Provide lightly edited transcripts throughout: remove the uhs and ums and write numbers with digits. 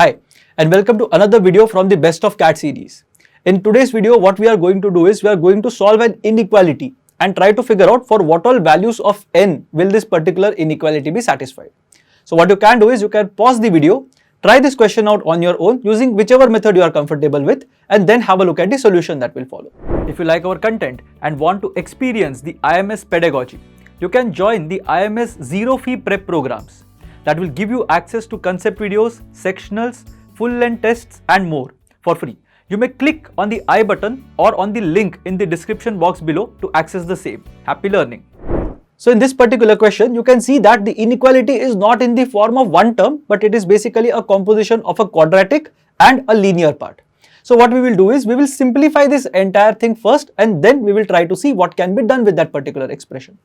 Hi, and welcome to another video from the Best of CAT series. In today's video, what we are going to do is we are going to solve an inequality and try to figure out for what all values of n will this particular inequality be satisfied. So what you can do is you can pause the video, try this question out on your own using whichever method you are comfortable with, and then have a look at the solution that will follow. If you like our content and want to experience the IMS pedagogy, you can join the IMS Zero Fee Prep programs that will give you access to concept videos, sectionals, full-length tests and more for free. You may click on the I button or on the link in the description box below to access the same. Happy learning! So in this particular question, you can see that the inequality is not in the form of one term, but it is basically a composition of a quadratic and a linear part. So what we will do is we will simplify this entire thing first, and then we will try to see what can be done with that particular expression.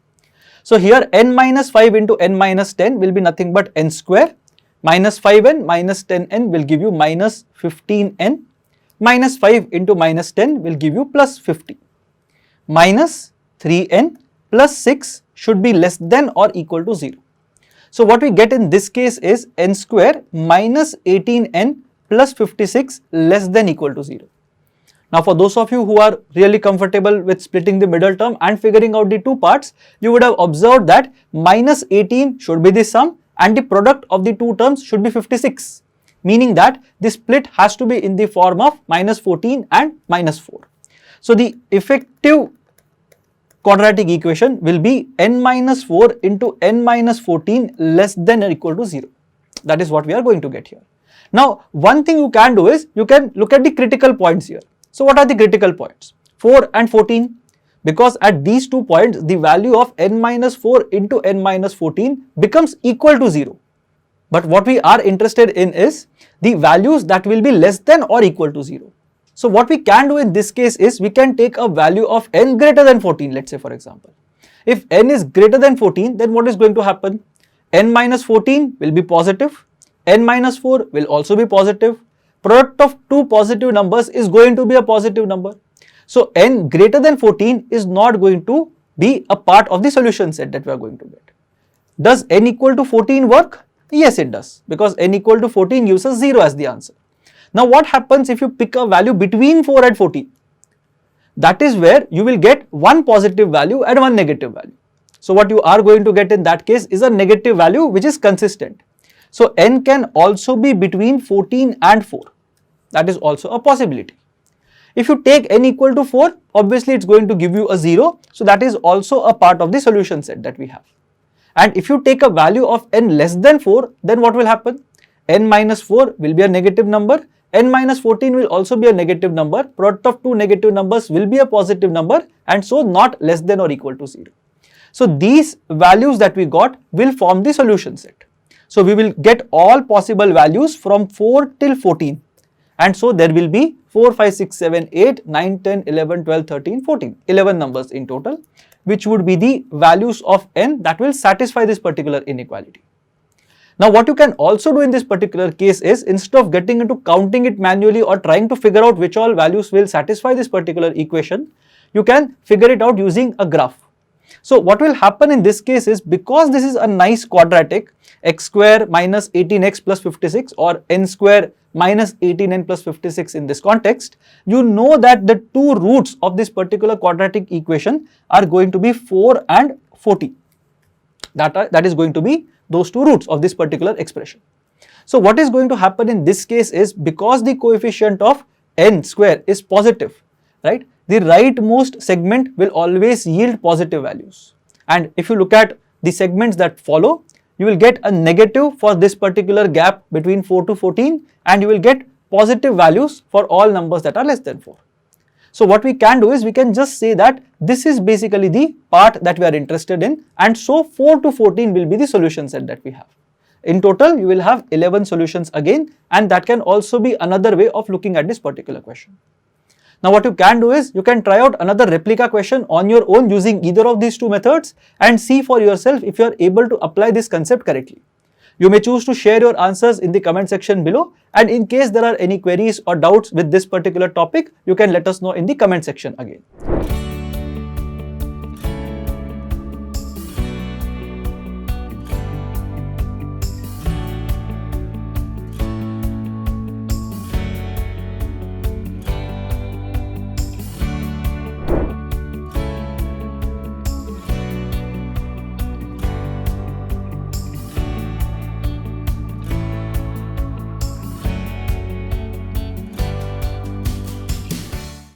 So here n minus 5 into n minus 10 will be nothing but n square, minus 5n minus 10n will give you minus 15n, minus 5 into minus 10 will give you plus 50, minus 3n plus 6 should be less than or equal to 0. So what we get in this case is n square minus 18n plus 56 less than equal to 0. Now for those of you who are really comfortable with splitting the middle term and figuring out the two parts, you would have observed that minus 18 should be the sum and the product of the two terms should be 56, meaning that the split has to be in the form of minus 14 and minus 4. So the effective quadratic equation will be n minus 4 into n minus 14 less than or equal to 0. That is what we are going to get here. Now one thing you can do is you can look at the critical points here. So what are the critical points? 4 and 14, because at these 2 points the value of n minus 4 into n minus 14 becomes equal to 0. But what we are interested in is the values that will be less than or equal to 0. So what we can do in this case is we can take a value of n greater than 14, let's say for example. If n is greater than 14, then what is going to happen? N minus 14 will be positive, n minus 4 will also be positive. Product of two positive numbers is going to be a positive number. So n greater than 14 is not going to be a part of the solution set that we are going to get. Does n equal to 14 work? Yes, it does, because n equal to 14 gives us 0 as the answer. Now what happens if you pick a value between 4 and 14? That is where you will get one positive value and one negative value. So what you are going to get in that case is a negative value which is consistent. So n can also be between 14 and 4. That is also a possibility. If you take n equal to 4, obviously it's going to give you a 0. So that is also a part of the solution set that we have. And if you take a value of n less than 4, then what will happen? N minus 4 will be a negative number. N minus 14 will also be a negative number. Product of two negative numbers will be a positive number, and so not less than or equal to 0. So these values that we got will form the solution set. So we will get all possible values from 4 till 14. And so there will be 4, 5, 6, 7, 8, 9, 10, 11, 12, 13, 14, 11 numbers in total, which would be the values of n that will satisfy this particular inequality. Now what you can also do in this particular case is, instead of getting into counting it manually or trying to figure out which all values will satisfy this particular equation, you can figure it out using a graph. So what will happen in this case is, because this is a nice quadratic, x square minus 18x plus 56 or n square minus 18n plus 56 in this context, you know that the two roots of this particular quadratic equation are going to be 4 and 40. That is going to be those two roots of this particular expression. So what is going to happen in this case is, because the coefficient of n square is positive, right? The rightmost segment will always yield positive values. And if you look at the segments that follow, you will get a negative for this particular gap between 4 to 14, and you will get positive values for all numbers that are less than 4. So what we can do is we can just say that this is basically the part that we are interested in, and so 4 to 14 will be the solution set that we have. In total, you will have 11 solutions again, and that can also be another way of looking at this particular question. Now what you can do is you can try out another replica question on your own using either of these two methods and see for yourself if you are able to apply this concept correctly. You may choose to share your answers in the comment section below, and in case there are any queries or doubts with this particular topic, you can let us know in the comment section again.